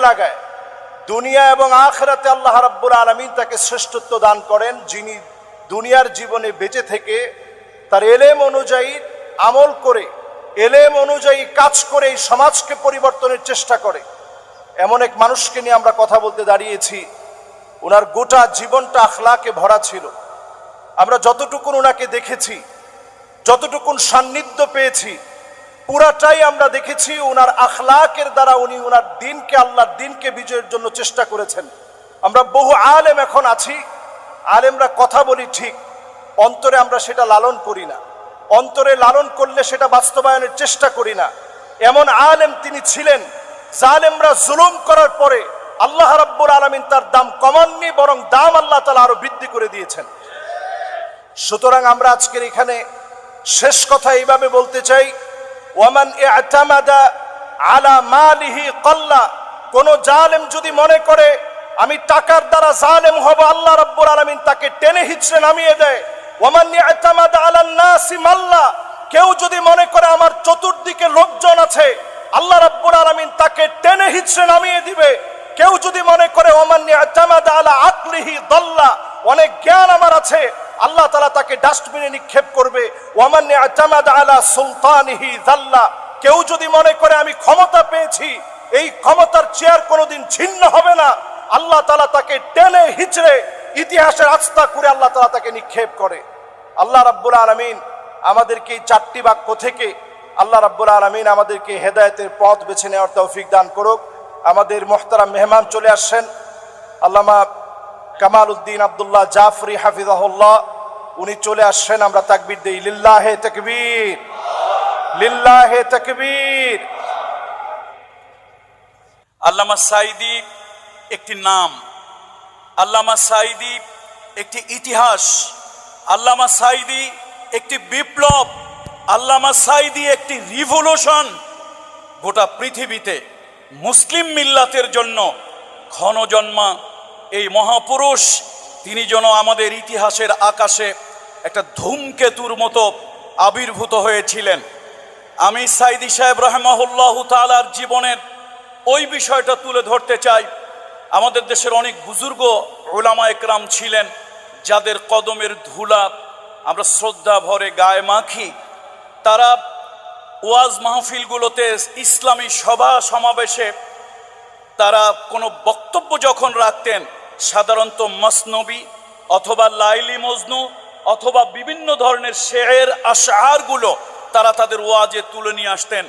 লাগায়। দুনিয়া এবং আখিরাতে আল্লাহ রাব্বুল আলামিন তাকে শ্রেষ্ঠত্ব দান করেন, যিনি দুনিয়ার জীবনে বেঁচে থেকে তার এলেম অনুযায়ী আমল করে, এলেম অনুযায়ী কাজ করে এই সমাজকে পরিবর্তনের চেষ্টা করে। এমন এক মানুষকে নিয়ে আমরা কথা বলতে দাঁড়িয়েছি, ওনার গোটা জীবনটা আখলাকে ভরা ছিল। আমরা যতটুকুন ওনাকে দেখেছি, যতটুকুন সান্নিধ্য পেয়েছি, পুরাটাই আমরা দেখেছি ওনার আখলাকের দ্বারা উনি ওনার দিনকে, আল্লাহর দিনকে বিজয়ের জন্য চেষ্টা করেছেন। আমরা বহু আলেম এখন আছি, আলেমরা কথা বলি ঠিক, অন্তরে আমরা সেটা লালন করি না, অন্তরে লালন করলে সেটা বাস্তবায়নের চেষ্টা করি না। এমন আলেম তিনি ছিলেন, জালেমরা জুলুম করার পরে আল্লাহ রাব্বুল আলামিন তার দাম কমাননি, বরং দাম আল্লাহ তাআলা আরো বৃদ্ধি করে দিয়েছেন। সুতরাং আমরা আজকের এখানে শেষ কথা এইভাবে বলতে চাই, ওয়ামান ইআতামাদা আলা মালিহি ক্বাল্লা, কোন জালেম যদি মনে করে আমি টাকার দ্বারা জালেম হব, আল্লাহ রাব্বুল আলামিন তাকে টেনে হিচড়ে নামিয়ে দেয়। ওয়ামান ইআতামাদা আলান নাসি মাল্লা, কেউ যদি মনে করে আমার চতুর্দিকে লোকজন আছে, আল্লাহ রাব্বুল আলামিন তাকে টেনে হিচড়ে নামিয়ে দিবে। কেউ যদি মনে করে ওয়ামান ইআতামাদা আলা আকলিহি দাল্লা, অনেক জ্ঞান আমার আছে, আল্লাহ তাআলা তাকে ডাস্টবিনে নিক্ষেপ করবে। ওয়ামান ইআতামাদা আলা সুলতানিহি যাল্লা, কেউ যদি মনে করে আমি ক্ষমতা পেয়েছি, এই ক্ষমতার চেয়ার কোনোদিন ছিন্ন হবে না, আল্লাহ তাআলা তাকে টেনে হিচড়ে ইতিহাসের আস্থা করে আল্লাহ তাআলা তাকে নিক্ষেপ করে। আল্লাহ রাব্বুল আলামিন আমাদেরকে এই চারটি বাক্য থেকে আল্লাহ রাব্বুল আলামিন আমাদেরকে হেদায়েতের পথ বেছে নেওয়ার তৌফিক দান করুক। আমাদের মুহতারাম মেহমান চলে আসছেন, আল্লামা কামাল উদ্দিন আব্দুল্লাহ জাফরি হাফিজাহুল্লাহ, উনি চলে আসছেন। আমরা তাকবীর দেই, লিল্লাহে তাকবীর, লিল্লাহে তাকবীর। আল্লামা সাঈদী একটি নাম, আল্লামা সাঈদী একটি ইতিহাস, আল্লামা সাঈদী একটি বিপ্লব, আল্লামা সাঈদী একটি রিভলিউশন। গোটা পৃথিবীতে মুসলিম মিল্লাতের জন্য ক্ষণজন্মা এই মহাপুরুষ, তিনি যেন আমাদের ইতিহাসের আকাশে একটা ধূমকেতুর মতো আবির্ভূত হয়েছিলেন। আমি সাঈদী সাহেব রাহিমাহুল্লাহু তাআলার জীবনের ওই বিষয়টা তুলে ধরতে চাই। আমাদের দেশের অনেক বুজুর্গ উলামা একরাম ছিলেন, যাদের কদমের ধুলা আমরা শ্রদ্ধা ভরে গায়ে মাখি। তারা ওয়াজ মাহফিলগুলোতে, ইসলামী সভা সমাবেশে তারা কোনো বক্তব্য যখন রাখতেন, সাধারণত মসনবী অথবা লাইলি মজনু অথবা বিভিন্ন ধরনের শের আশআরগুলো তারা তাদের ওয়াজে তুলে নিয়ে আসতেন।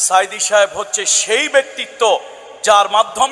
সাঈদী সাহেব হচ্ছে সেই ব্যক্তিত্ব যার মাধ্যমে